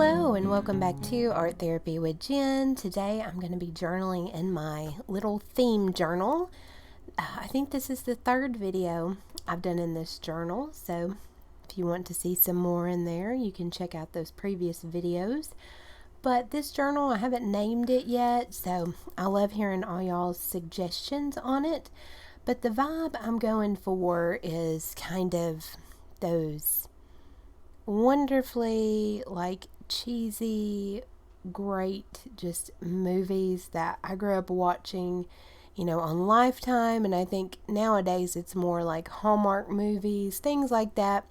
Hello and welcome back to Art Therapy with Jen. Today I'm going to be journaling in my little theme journal. I think this is the third video I've done in this journal, so if you want to see some more in there, you can check out those previous videos. But this journal, I haven't named it yet, so I love hearing all y'all's suggestions on it. But the vibe I'm going for is kind of those wonderfully cheesy, great just movies that I grew up watching, on Lifetime. And I think nowadays it's more like Hallmark movies, things like that.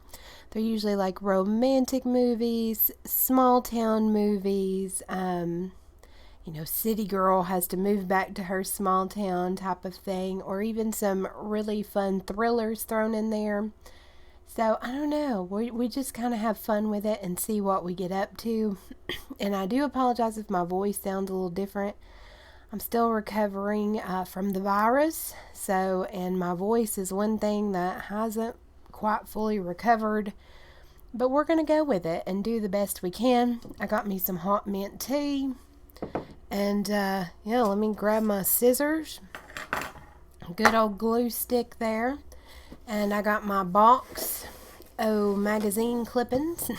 They're usually like romantic movies, small town movies. City girl has to move back to her small town type of thing, or even some really fun thrillers thrown in there. So, I don't know, we just kind of have fun with it and see what we get up to. And I do apologize if my voice sounds a little different. I'm still recovering from the virus, and my voice is one thing that hasn't quite fully recovered. But we're going to go with it and do the best we can. I got me some hot mint tea. And, let me grab my scissors. Good old glue stick there. And I got my box magazine clippings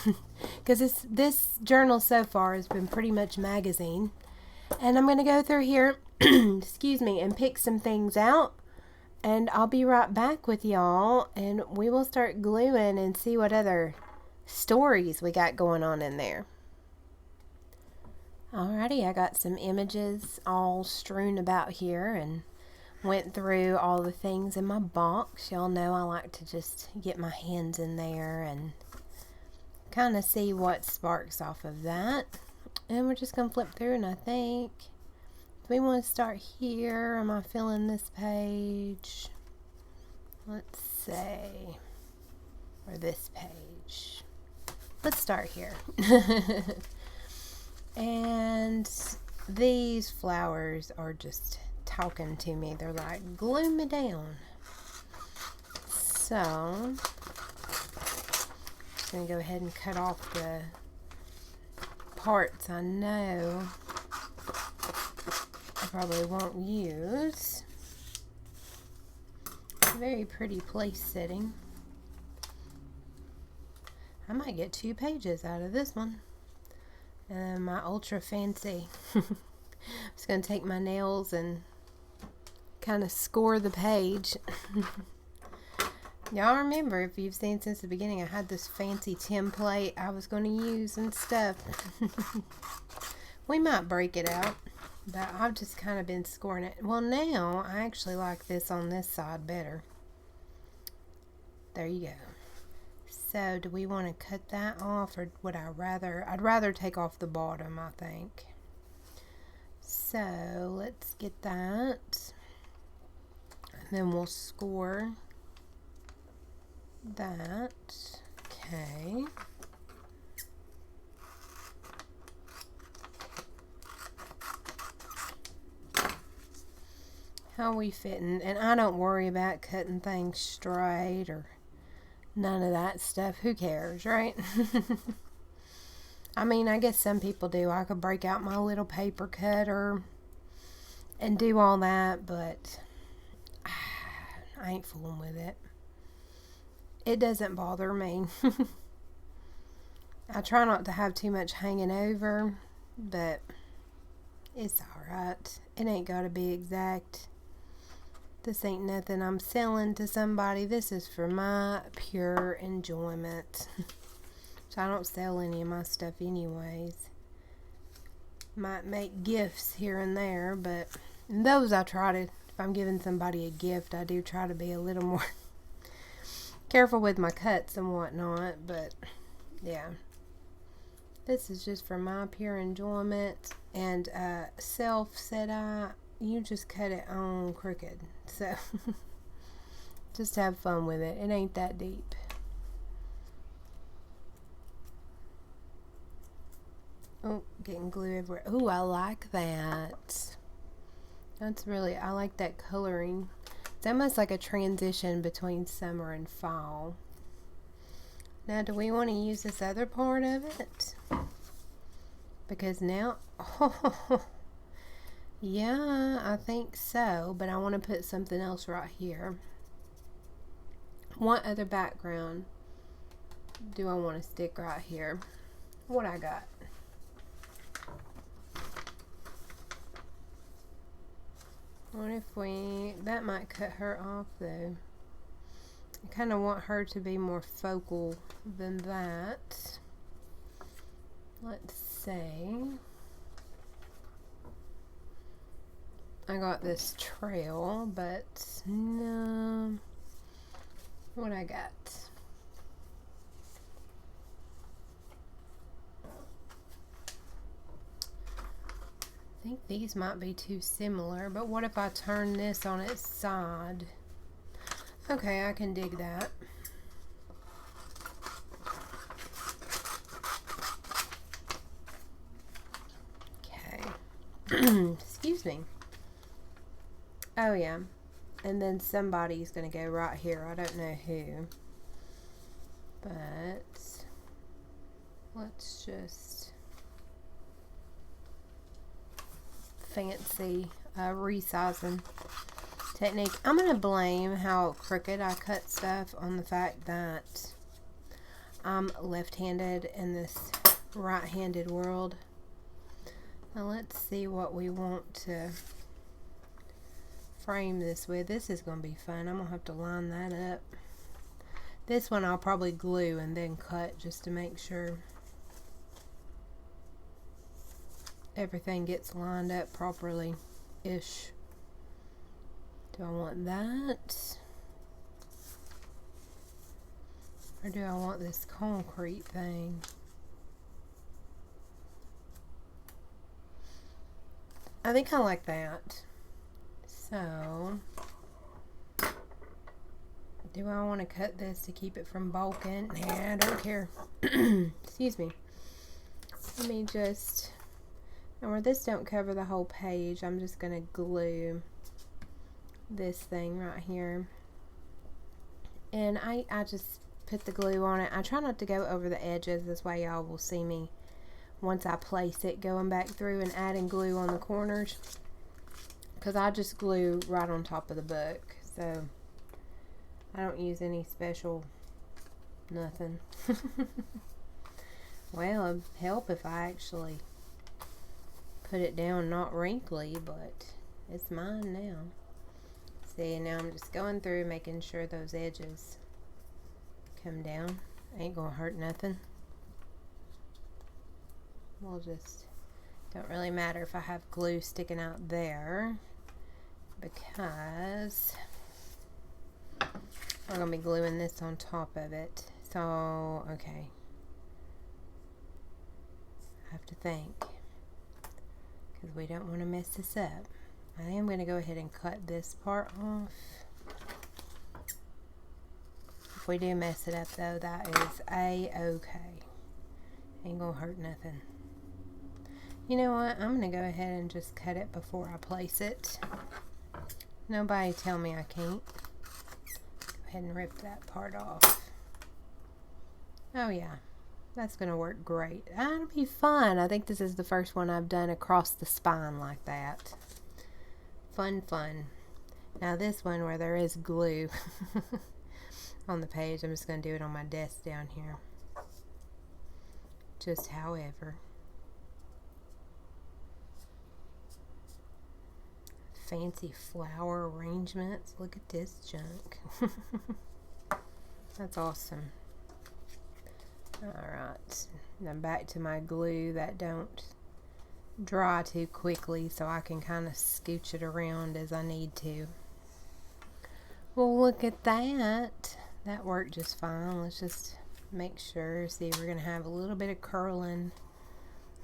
because this journal so far has been pretty much magazine. And I'm going to go through here, excuse me, and pick some things out. And I'll be right back with y'all, and we will start gluing and see what other stories we got going on in there. Alrighty, I got some images all strewn about here and went through all the things in my box. Y'all know I like to just get my hands in there and kind of see what sparks off of that. And we're just going to flip through, and I think, do we want to start here? Am I filling this page? Let's see. Or this page. Let's start here. And these flowers are just talking to me. They're like, glue me down. So I'm just going to go ahead and cut off the parts I know I probably won't use. Very pretty place setting. I might get 2 pages out of this one. And my ultra fancy. I'm just going to take my nails and kind of score the page. Y'all remember, if you've seen since the beginning, I had this fancy template I was going to use and stuff. We might break it out, but I've just kind of been scoring it. Well, now I actually like this on this side better. There you go. So do we want to cut that off, or would I'd rather take off the bottom, I think. So let's get that. And then we'll score that. Okay. How are we fitting? And I don't worry about cutting things straight or none of that stuff. Who cares, right? I mean, I guess some people do. I could break out my little paper cutter and do all that, but I ain't fooling with it. It doesn't bother me. I try not to have too much hanging over, but it's alright. It ain't got to be exact. This ain't nothing I'm selling to somebody. This is for my pure enjoyment. So I don't sell any of my stuff anyways. Might make gifts here and there, but those I try to, if I'm giving somebody a gift, I do try to be a little more careful with my cuts and whatnot, but yeah. This is just for my pure enjoyment, and self said you just cut it on crooked. So just have fun with it. It ain't that deep. Oh, getting glue everywhere. Oh, I like that. That's really, I like that coloring. It's almost like a transition between summer and fall. Now, do we want to use this other part of it? Because now, yeah, I think so, but I want to put something else right here. What other background do I want to stick right here? What I got? What if that might cut her off though. I kind of want her to be more focal than that. Let's see. I got this trail, but no. What I got? I think these might be too similar, but what if I turn this on its side? Okay, I can dig that. Okay. Excuse me. Oh yeah. And then somebody's going to go right here. I don't know who. But let's just fancy resizing technique. I'm going to blame how crooked I cut stuff on the fact that I'm left-handed in this right-handed world. Now let's see what we want to frame this with. This is going to be fun. I'm going to have to line that up. This one I'll probably glue and then cut just to make sure everything gets lined up properly-ish. Do I want that? Or do I want this concrete thing? I think I like that. So, do I want to cut this to keep it from bulking? Nah, I don't care. Excuse me. Let me just, and where this don't cover the whole page, I'm just going to glue this thing right here. And I just put the glue on it. I try not to go over the edges. This way y'all will see me once I place it going back through and adding glue on the corners. Because I just glue right on top of the book. So I don't use any special nothing. Well, it'd help if I actually put it down not wrinkly, but it's mine now. See, now I'm just going through making sure those edges come down. Ain't gonna hurt nothing. We'll just, don't really matter if I have glue sticking out there, because we're going to be gluing this on top of it. So, okay. I have to think, because we don't want to mess this up. I am going to go ahead and cut this part off. If we do mess it up though, that is a-okay. Ain't going to hurt nothing. You know what? I'm going to go ahead and just cut it before I place it. Nobody tell me I can't. Go ahead and rip that part off. Oh yeah, that's going to work great. That'll be fun. I think this is the first one I've done across the spine like that. Fun, fun. Now this one where there is glue on the page, I'm just going to do it on my desk down here. Just however. Fancy flower arrangements. Look at this junk. That's awesome. Alright, now back to my glue that don't dry too quickly, so I can kind of scooch it around as I need to. Well, look at that. That worked just fine. Let's just make sure. See, we're going to have a little bit of curling.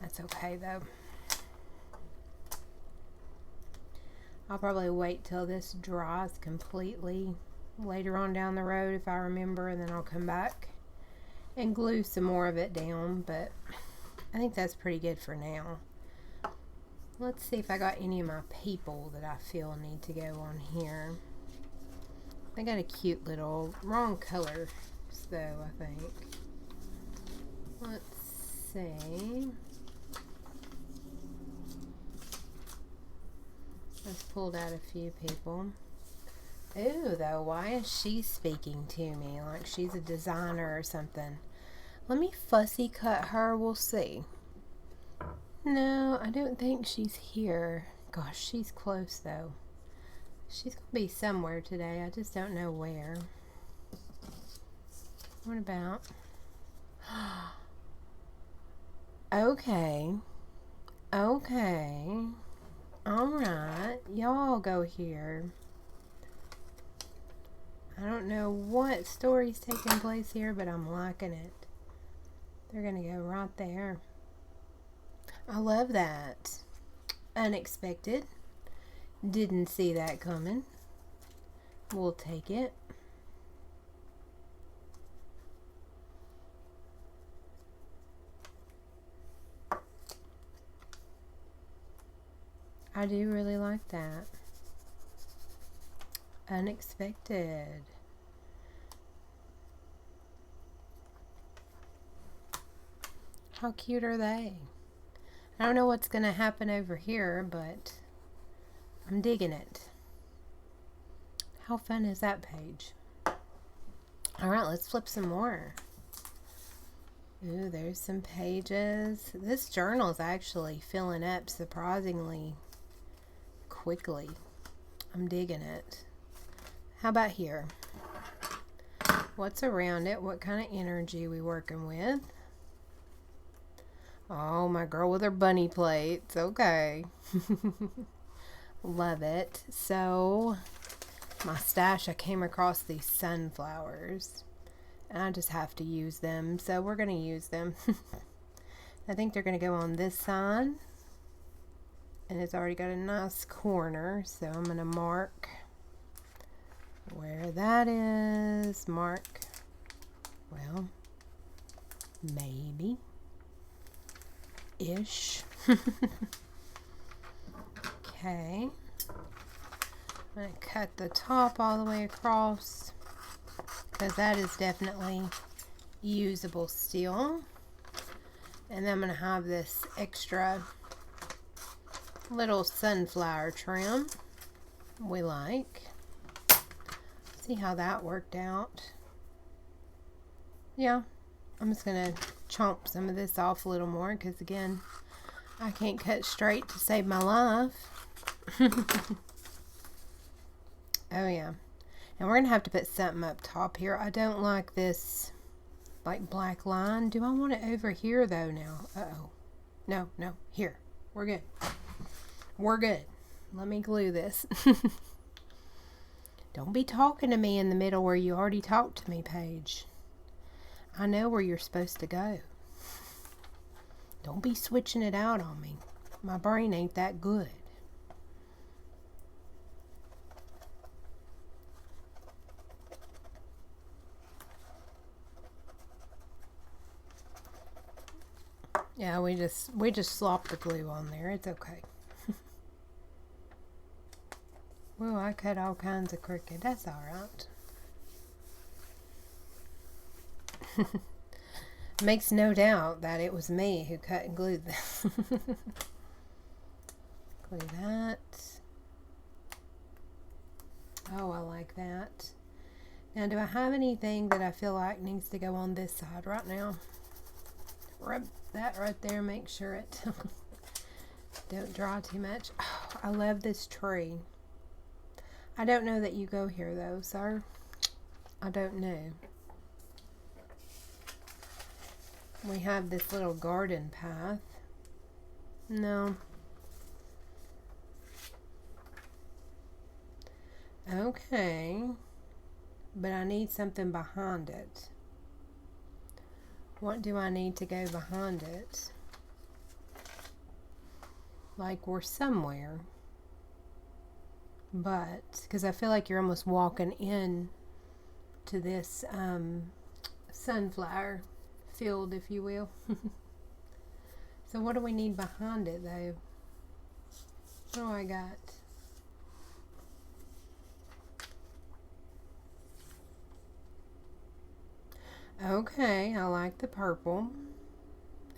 That's okay though. I'll probably wait till this dries completely later on down the road if I remember, and then I'll come back and glue some more of it down, but I think that's pretty good for now. Let's see if I got any of my people that I feel need to go on here. I got a cute little, wrong color though, I think. Let's see. Let's pulled out a few people. Ooh, though, why is she speaking to me like she's a designer or something? Let me fussy cut her, we'll see. No, I don't think she's here. Gosh, she's close though. She's gonna be somewhere today, I just don't know where. What about? Okay. Okay. Alright, y'all go here. I don't know what story's taking place here, but I'm liking it. They're gonna go right there. I love that. Unexpected. Didn't see that coming. We'll take it. I do really like that. Unexpected. How cute are they? I don't know what's going to happen over here, but I'm digging it. How fun is that page? Alright, let's flip some more. Ooh, there's some pages. This journal is actually filling up surprisingly quickly. I'm digging it. How about here? What's around it? What kind of energy we working with? Oh, my girl with her bunny plates. Okay. Love it. So, my stash, I came across these sunflowers. And I just have to use them. So, we're going to use them. I think they're going to go on this side. And it's already got a nice corner. So, I'm going to mark where that is. Mark. Well, maybe. Ish. Okay. I'm going to cut the top all the way across because that is definitely usable still. And then I'm going to have this extra little sunflower trim we like. See how that worked out. Yeah, I'm just going to chomp some of this off a little more because again, I can't cut straight to save my life. Oh yeah, and we're gonna have to put something up top here. I don't like this like black line. Do I want it over here though now? Uh-oh. No, here. We're good. We're good. Let me glue this. Don't be talking to me in the middle where you already talked to me, Paige. I know where you're supposed to go. Don't be switching it out on me. My brain ain't that good. Yeah, we just slopped the glue on there. It's okay. Well, I cut all kinds of crooked. That's all right. Makes no doubt that it was me who cut and glued this. Glue that. Oh, I like that. Now, do I have anything that I feel like needs to go on this side right now? Rub that right there. Make sure it don't dry too much. Oh, I love this tree. I don't know that you go here though, sir. I don't know. We have this little garden path. No. Okay. But I need something behind it. What do I need to go behind it? Like we're somewhere. But, because I feel like you're almost walking in to this sunflower field, if you will. So what do we need behind it, though? What do I got? Okay, I like the purple.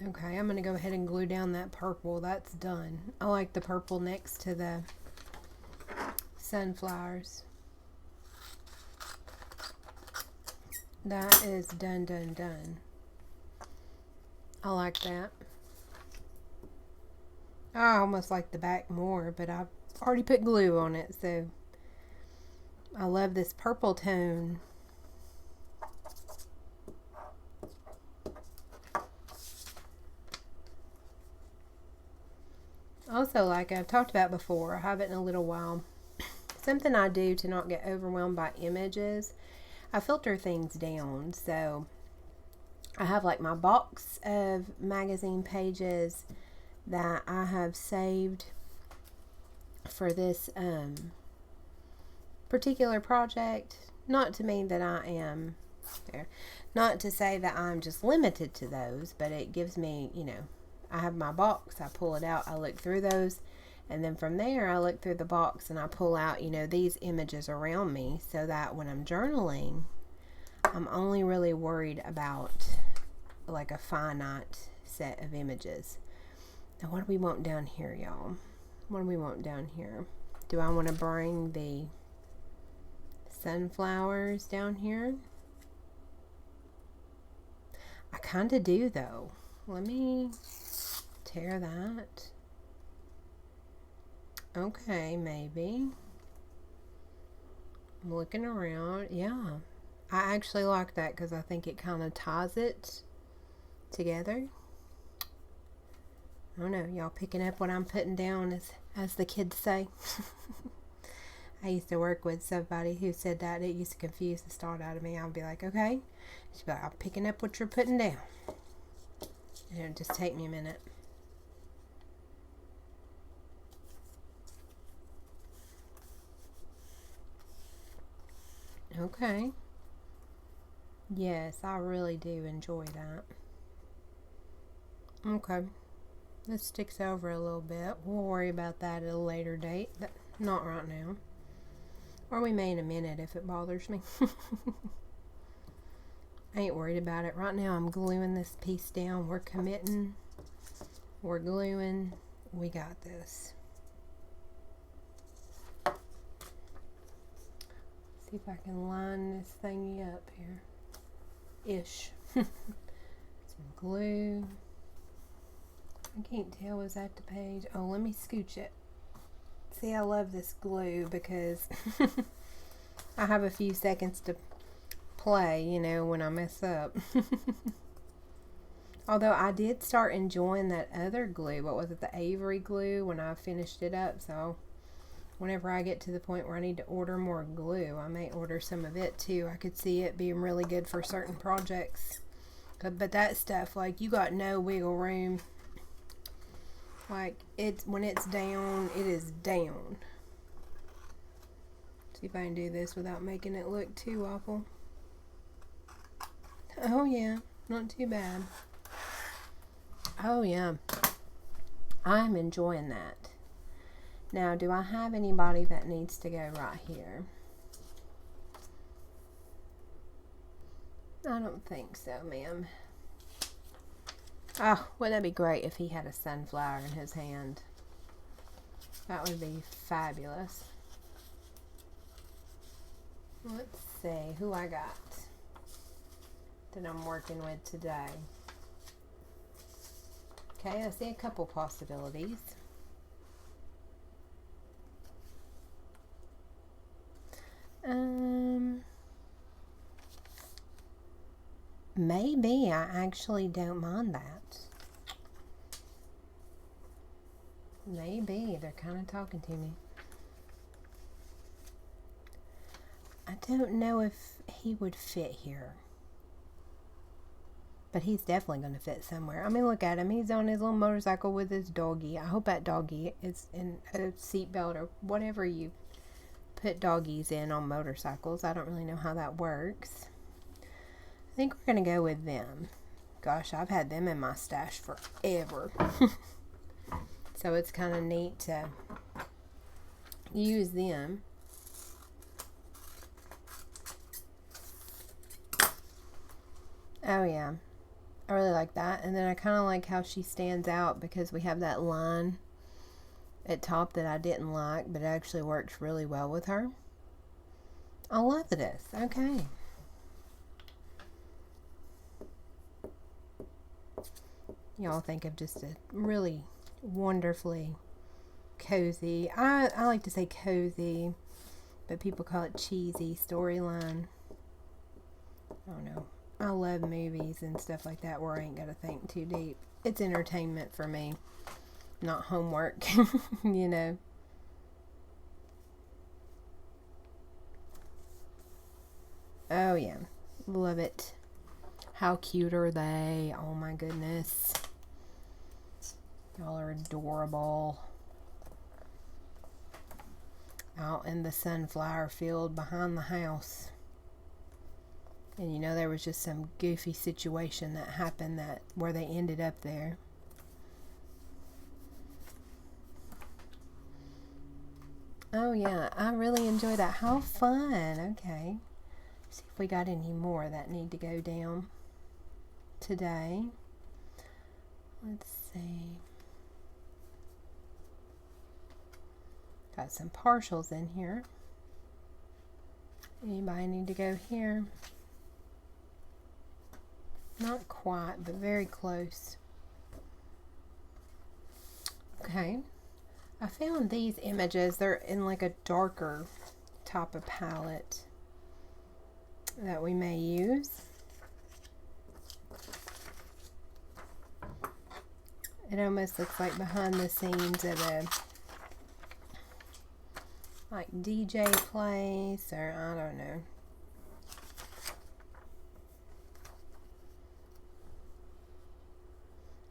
Okay, I'm going to go ahead and glue down that purple. That's done. I like the purple next to the sunflowers. That is done, done, done. I like that. I almost like the back more, but I've already put glue on it, so I love this purple tone. Also, like I've talked about before, I haven't in a little while, something I do to not get overwhelmed by images, I filter things down. So I have like my box of magazine pages that I have saved for this particular project. Not to mean that I am there, not to say that I'm just limited to those, but it gives me, I have my box, I pull it out, I look through those, and then from there I look through the box and I pull out, these images around me, so that when I'm journaling, I'm only really worried about like a finite set of images. Now what do we want down here, y'all? What do we want down here? Do I want to bring the sunflowers down here? I kind of do though. Let me tear that. Okay, maybe. I'm looking around. Yeah. I actually like that because I think it kind of ties it together. I don't know. Y'all picking up what I'm putting down, as the kids say. I used to work with somebody who said that. It used to confuse the start out of me. I would be like, okay. She'd be like, I'm picking up what you're putting down. And it would just take me a minute. Okay. Yes, I really do enjoy that. Okay. This sticks over a little bit. We'll worry about that at a later date. But not right now. Or we may in a minute if it bothers me. I ain't worried about it. Right now I'm gluing this piece down. We're committing. We're gluing. We got this. See if I can line this thingy up here. Ish. Some glue. I can't tell, is that the page? Oh, let me scooch it. See, I love this glue because I have a few seconds to play, when I mess up. Although I did start enjoying that other glue. What was it? The Avery glue when I finished it up. So whenever I get to the point where I need to order more glue, I may order some of it too. I could see it being really good for certain projects. But that stuff, like, you got no wiggle room. Like, when it's down, it is down. See if I can do this without making it look too awful. Oh yeah, not too bad. Oh yeah, I'm enjoying that. Now, do I have anybody that needs to go right here? I don't think so, ma'am. Oh, wouldn't that be great if he had a sunflower in his hand? That would be fabulous. Let's see who I got that I'm working with today. Okay, I see a couple possibilities. Maybe I actually don't mind that. Maybe they're kind of talking to me. I don't know if he would fit here. But he's definitely going to fit somewhere. I mean, look at him. He's on his little motorcycle with his doggy. I hope that doggy is in a seatbelt or whatever you put doggies in on motorcycles. I don't really know how that works. I think we're going to go with them. Gosh, I've had them in my stash forever. So it's kind of neat to use them. Oh yeah, I really like that. And then I kind of like how she stands out because we have that line at top that I didn't like, but it actually works really well with her. I love this. Okay. Y'all think of just a really wonderfully cozy, I like to say cozy, but people call it cheesy storyline. I don't know. I love movies and stuff like that where I ain't got to think too deep. It's entertainment for me, not homework, you know. Oh, yeah. Love it. How cute are they? Oh, my goodness. Y'all are adorable. Out in the sunflower field behind the house. And you know, there was just some goofy situation that happened that where they ended up there. Oh yeah, I really enjoy that. How fun. Okay. See if we got any more that need to go down today. Let's see. Got some partials in here. Anybody need to go here? Not quite, but very close. Okay. I found these images. They're in like a darker type of palette that we may use. It almost looks like behind the scenes at a like DJ place, or I don't know.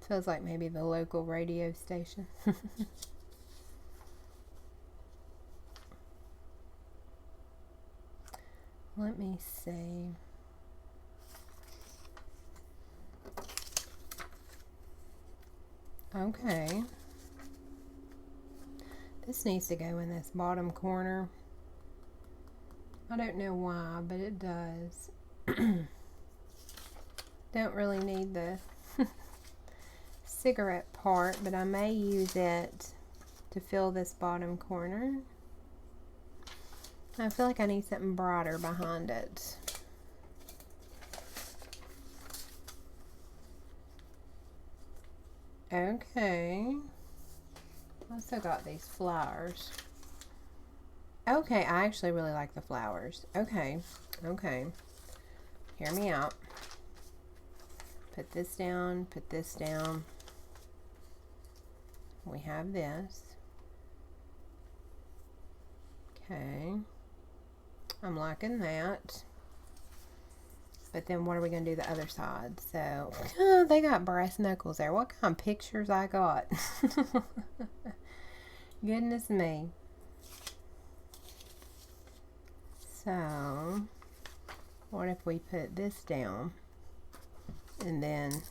Feels like maybe the local radio station. Let me see. Okay. This needs to go in this bottom corner. I don't know why, but it does. Don't really need the cigarette part, but I may use it to fill this bottom corner. I feel like I need something brighter behind it. Okay. I still got these flowers. Okay, I actually really like the flowers. Okay, okay. Hear me out. Put this down, put this down. We have this. Okay. I'm liking that. But then what are we going to do the other side? So, oh, they got brass knuckles there. What kind of pictures I got? Goodness me. So, what if we put this down and then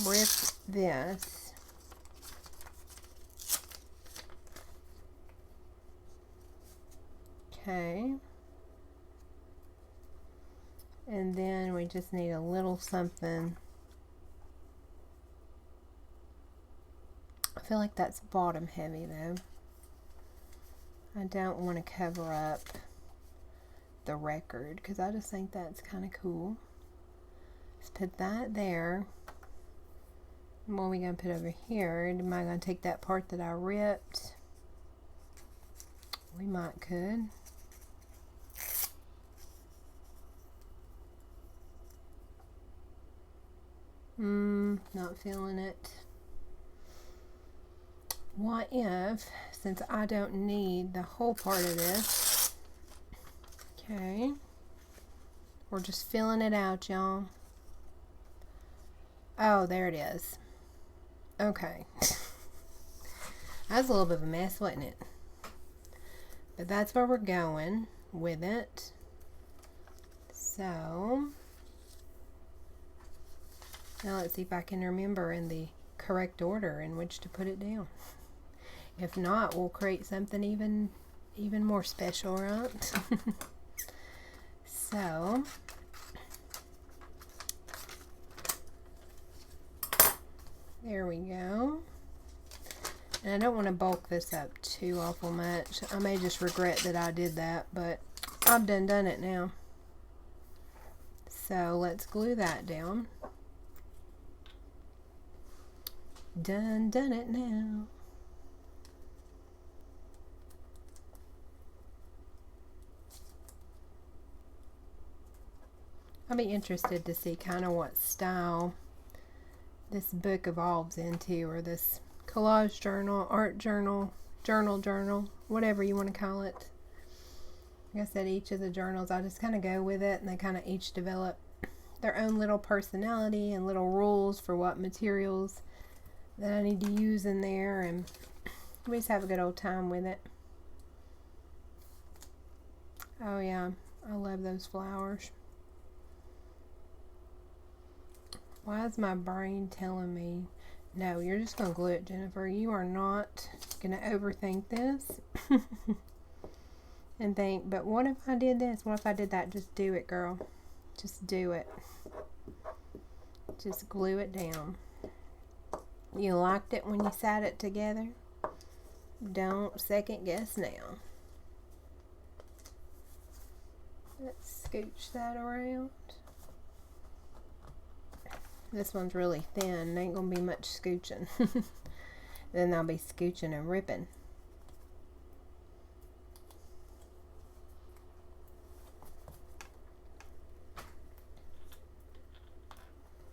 rip this. Okay. And then we just need a little something. I feel like that's bottom heavy though. I don't want to cover up the record because I just think that's kind of cool. Let's put that there. And what are we going to put over here? Am I going to take that part that I ripped? We might could. Not feeling it. What if, since I don't need the whole part of this, okay, we're just filling it out, y'all. Oh, there it is. Okay. That was a little bit of a mess, wasn't it? But that's where we're going with it. So, now let's see if I can remember in the correct order in which to put it down. If not, we'll create something even more special, right? So, there we go. And I don't want to bulk this up too awful much. I may just regret that I did that, but I've done it now. So let's glue that down. Done it now. I'll be interested to see kind of what style this book evolves into, or this collage journal, art journal, journal, whatever you want to call it. Like I said, each of the journals, I just kind of go with it, and they kind of each develop their own little personality and little rules for what materials that I need to use in there, and we just have a good old time with it. Oh yeah, I love those flowers. Why is my brain telling me, no, you're just going to glue it, Jennifer. You are not going to overthink this and think, but what if I did this? What if I did that? Just do it, girl. Just do it. Just glue it down. You liked it when you sat it together? Don't second guess now. Let's scooch that around. This one's really thin. Ain't gonna be much scooching. Then I'll be scooching and ripping.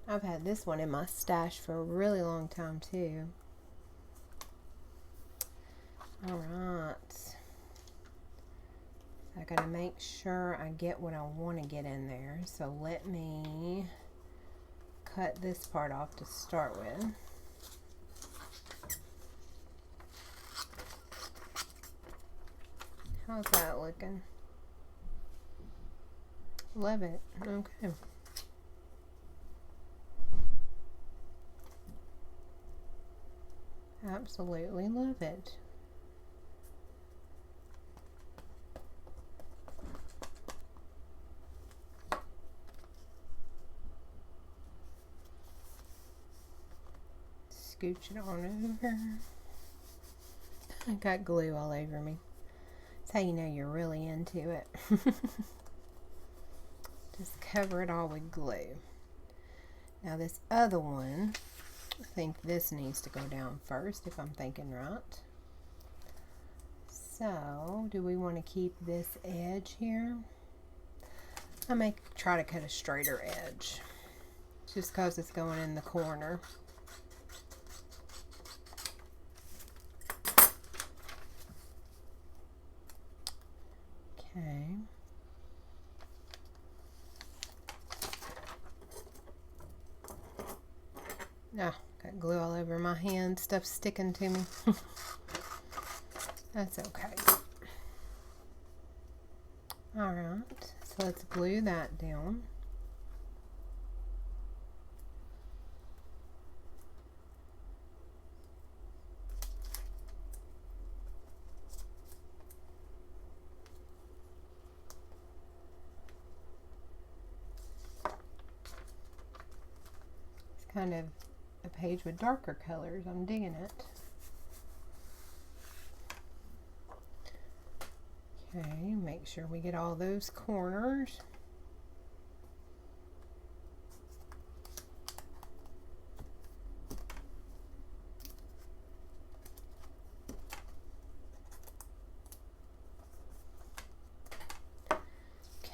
I've had this one in my stash for a really long time too. Alright. I gotta make sure I get what I want to get in there. So let me cut this part off to start with. How's that looking? Love it. Okay. Absolutely love it. Scooch it on over. I got glue all over me. That's how you know you're really into it. Just cover it all with glue. Now this other one, I think this needs to go down first if I'm thinking right. So, do we want to keep this edge here? I may try to cut a straighter edge, just because it's going in the corner. Okay. Ah, got glue all over my hand. Stuff's sticking to me. That's okay. Alright, so let's glue that down. It's kind of a page with darker colors. I'm digging it. Okay, make sure we get all those corners.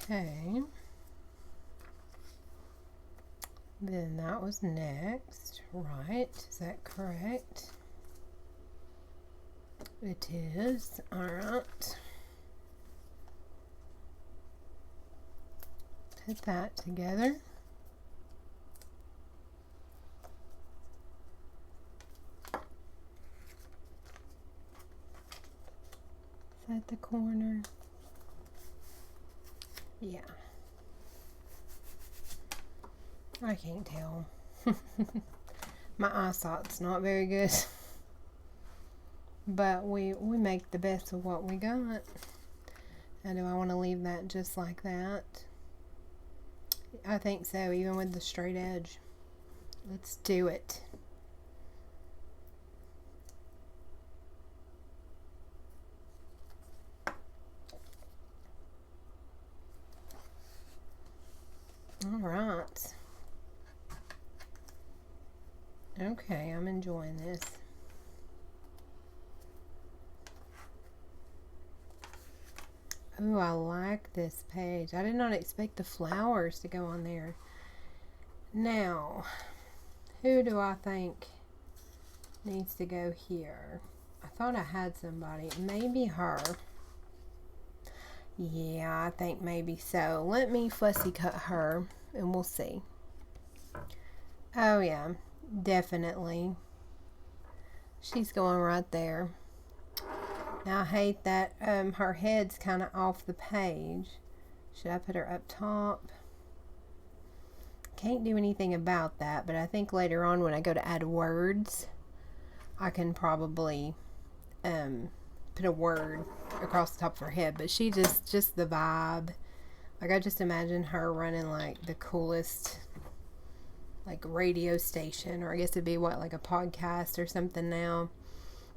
Okay. Then that was next, right? Is that correct? It is. All right. Put that together. Is that the corner? Yeah. I can't tell. My eyesight's not very good. But we make the best of what we got. And do I want to leave that just like that? I think so, even with the straight edge. Let's do it. All right. Okay, I'm enjoying this. Ooh, I like this page. I did not expect the flowers to go on there. Now, who do I think needs to go here? I thought I had somebody. Maybe her. Yeah, I think maybe so. Let me fussy cut her and we'll see. Oh yeah, definitely. She's going right there. Now I hate that her head's kind of off the page. Should I put her up top? Can't do anything about that, but I think later on when I go to add words, I can probably put a word across the top of her head. But she just the vibe. Like I just imagine her running like the coolest like radio station, or I guess it'd be what, like a podcast or something now.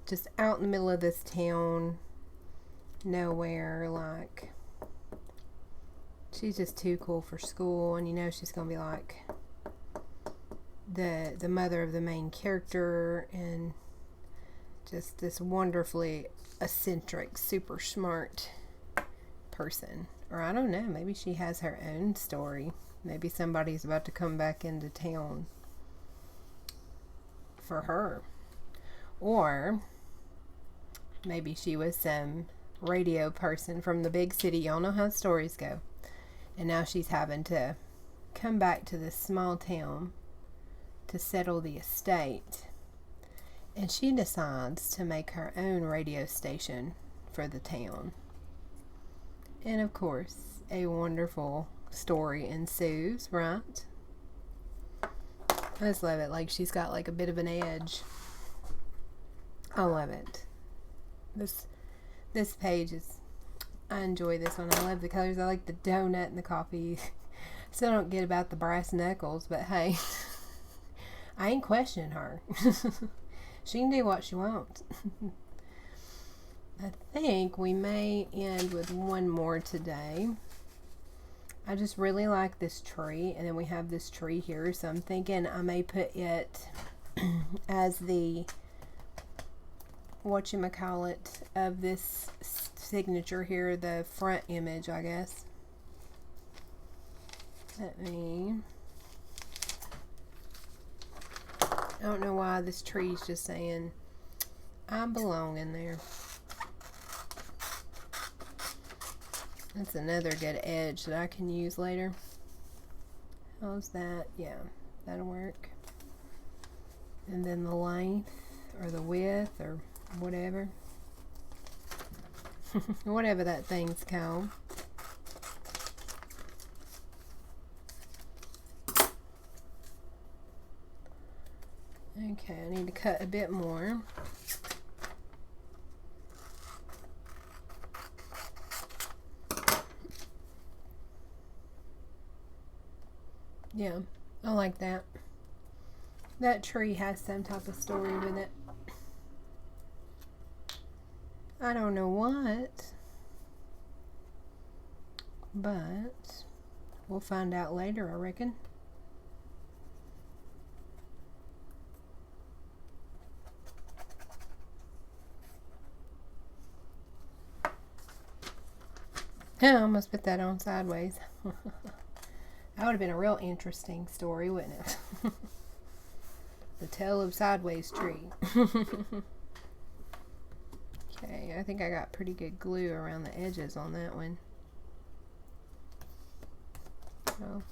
Just out in the middle of this town, nowhere, like she's just too cool for school, and you know she's gonna be like the mother of the main character, and just this wonderfully eccentric, super smart person. Or I don't know, maybe she has her own story. Maybe somebody's about to come back into town for her. Or maybe she was some radio person from the big city. Y'all know how stories go. And now she's having to come back to this small town to settle the estate. And she decides to make her own radio station for the town. And of course, a wonderful story ensues, right? I just love it. Like she's got like a bit of an edge. I love it. This page is, I enjoy this one. I love the colors. I like the donut and the coffee. Still don't get about the brass knuckles, but hey, I ain't questioning her. She can do what she wants. I think we may end with one more today. I just really like this tree, and then we have this tree here, so I'm thinking I may put it as the whatchamacallit of this signature here, the front image, I guess. Let me, I don't know why this tree's just saying I belong in there. That's another good edge that I can use later. How's that? Yeah, that'll work. And then the length or the width or whatever. Whatever that thing's called. Okay, I need to cut a bit more. Yeah, I like that. That tree has some type of story with it. I don't know what, but we'll find out later, I reckon. I almost put that on sideways. That would have been a real interesting story, wouldn't it? The Tale of Sideways Tree. Okay, I think I got pretty good glue around the edges on that one. So,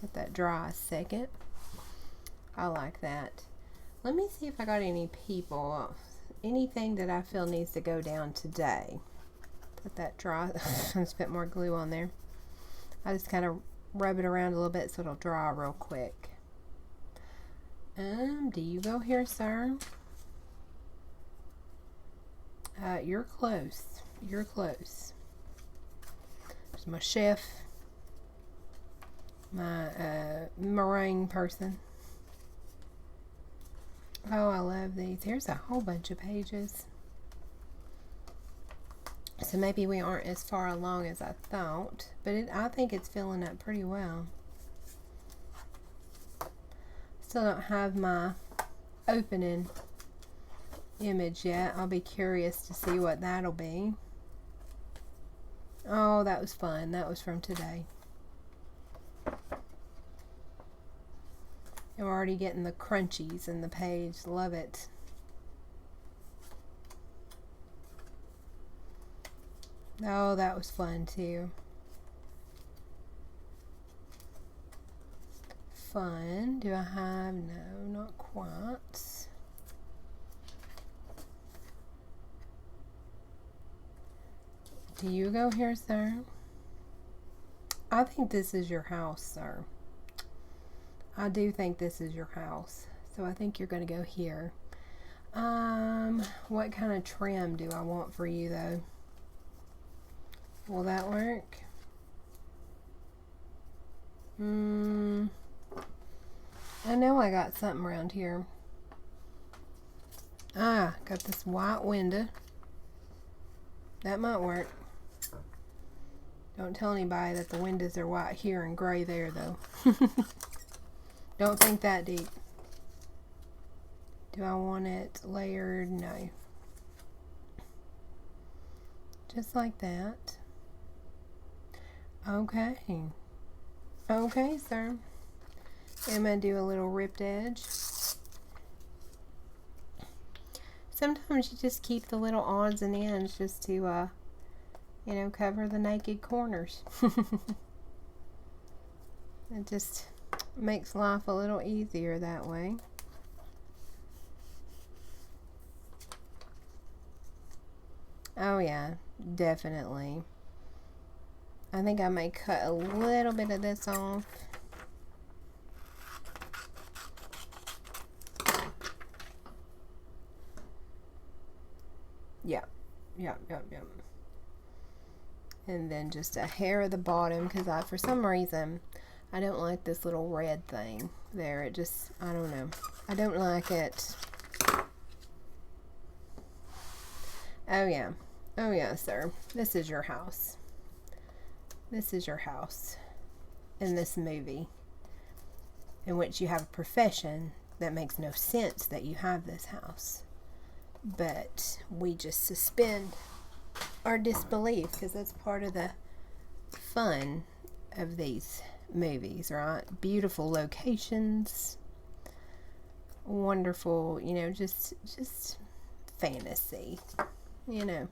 let that dry a second. I like that. Let me see if I got any people. Anything that I feel needs to go down today. Let that dry. Let's put more glue on there. I just kind of rub it around a little bit so it'll dry real quick. Do you go here, sir? You're close. You're close. There's my chef. My meringue person. Oh, I love these. Here's a whole bunch of pages. So maybe we aren't as far along as I thought, but I think it's filling up pretty well. Still don't have my opening image yet. I'll be curious to see what that'll be. Oh, that was fun. That was from today. I'm already getting the crunchies in the page. Love it. Oh, that was fun too. Fun. Do I have? No, not quite. Do you go here, sir? I think this is your house, sir. I do think this is your house. So I think you're going to go here. What kind of trim do I want for you, though? Will that work? I know I got something around here. Ah, got this white window. That might work. Don't tell anybody that the windows are white here and gray there, though. Don't think that deep. Do I want it layered? No. Just like that. Okay. Okay, sir. I'm going to do a little ripped edge. Sometimes you just keep the little odds and ends just to, you know, cover the naked corners. It just makes life a little easier that way. Oh yeah, definitely. I think I may cut a little bit of this off. Yep. And then just a hair of the bottom, because for some reason, I don't like this little red thing there. It just, I don't know. I don't like it. Oh yeah. Oh yeah, sir. This is your house. This is your house in this movie, in which you have a profession that makes no sense that you have this house. But we just suspend our disbelief because that's part of the fun of these movies, right? Beautiful locations, wonderful, you know, just fantasy. You know,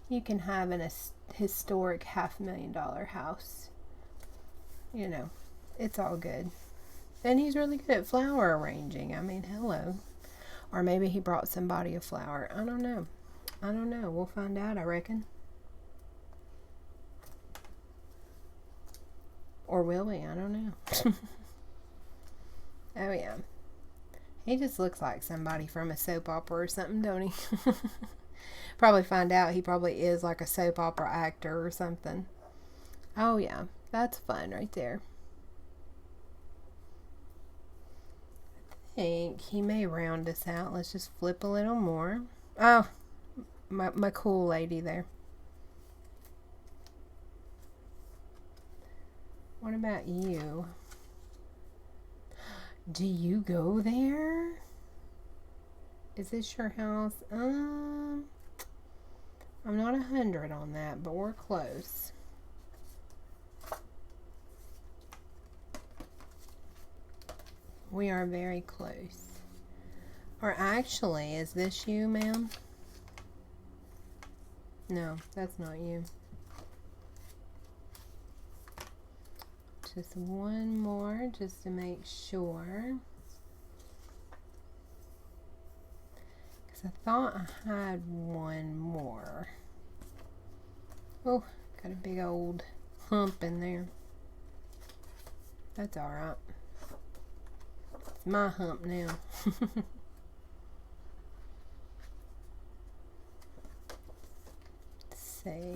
you can have a historic $500,000 house. You know, it's all good. And he's really good at flower arranging. I mean, hello. Or maybe he brought somebody a flower. I don't know. I don't know. We'll find out, I reckon. Or will we? I don't know. Oh, yeah. He just looks like somebody from a soap opera or something, don't he? Probably find out he probably is like a soap opera actor or something. Oh, yeah. That's fun right there. I think he may round us out. Let's just flip a little more. Oh, my cool lady there. What about you? Do you go there? Is this your house? I'm not 100 on that, but we're close. We are very close. Or actually, is this you, ma'am? No, that's not you. Just one more, just to make sure. Because I thought I had one more. Oh, got a big old hump in there. That's alright. It's my hump now. Let's see.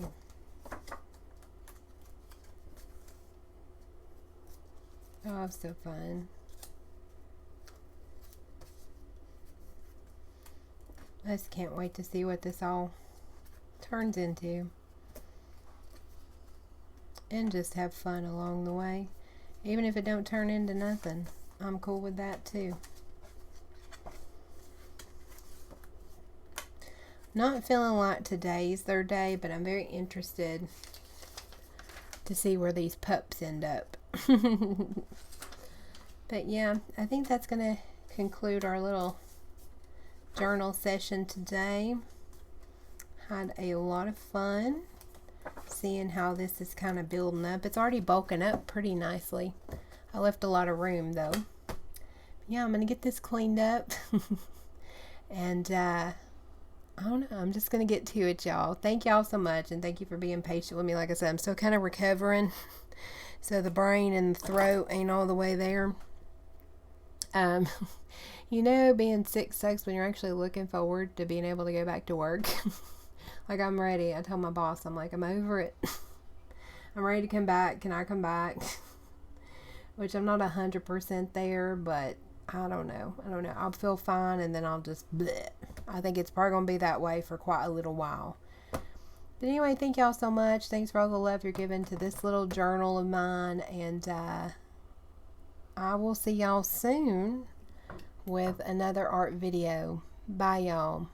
Oh, so fun. I just can't wait to see what this all turns into. And just have fun along the way. Even if it don't turn into nothing. I'm cool with that too. Not feeling like today's their day, but I'm very interested to see where these pups end up. But yeah, I think that's going to conclude our little journal session today. Had a lot of fun seeing how this is kind of building up. It's already bulking up pretty nicely. I left a lot of room though. Yeah, I'm going to get this cleaned up. And I don't know, I'm just going to get to it, y'all. Thank y'all so much, and thank you for being patient with me. Like I said, I'm still kind of recovering. So the brain and the throat ain't all the way there. You know, being sick sucks when you're actually looking forward to being able to go back to work. Like, I'm ready. I told my boss, I'm like, I'm over it. I'm ready to come back. Can I come back? Which I'm not 100% there, but I don't know. I'll feel fine, and then I'll just bleh. I think it's probably going to be that way for quite a little while. But anyway, thank y'all so much. Thanks for all the love you're giving to this little journal of mine. And I will see y'all soon with another art video. Bye, y'all.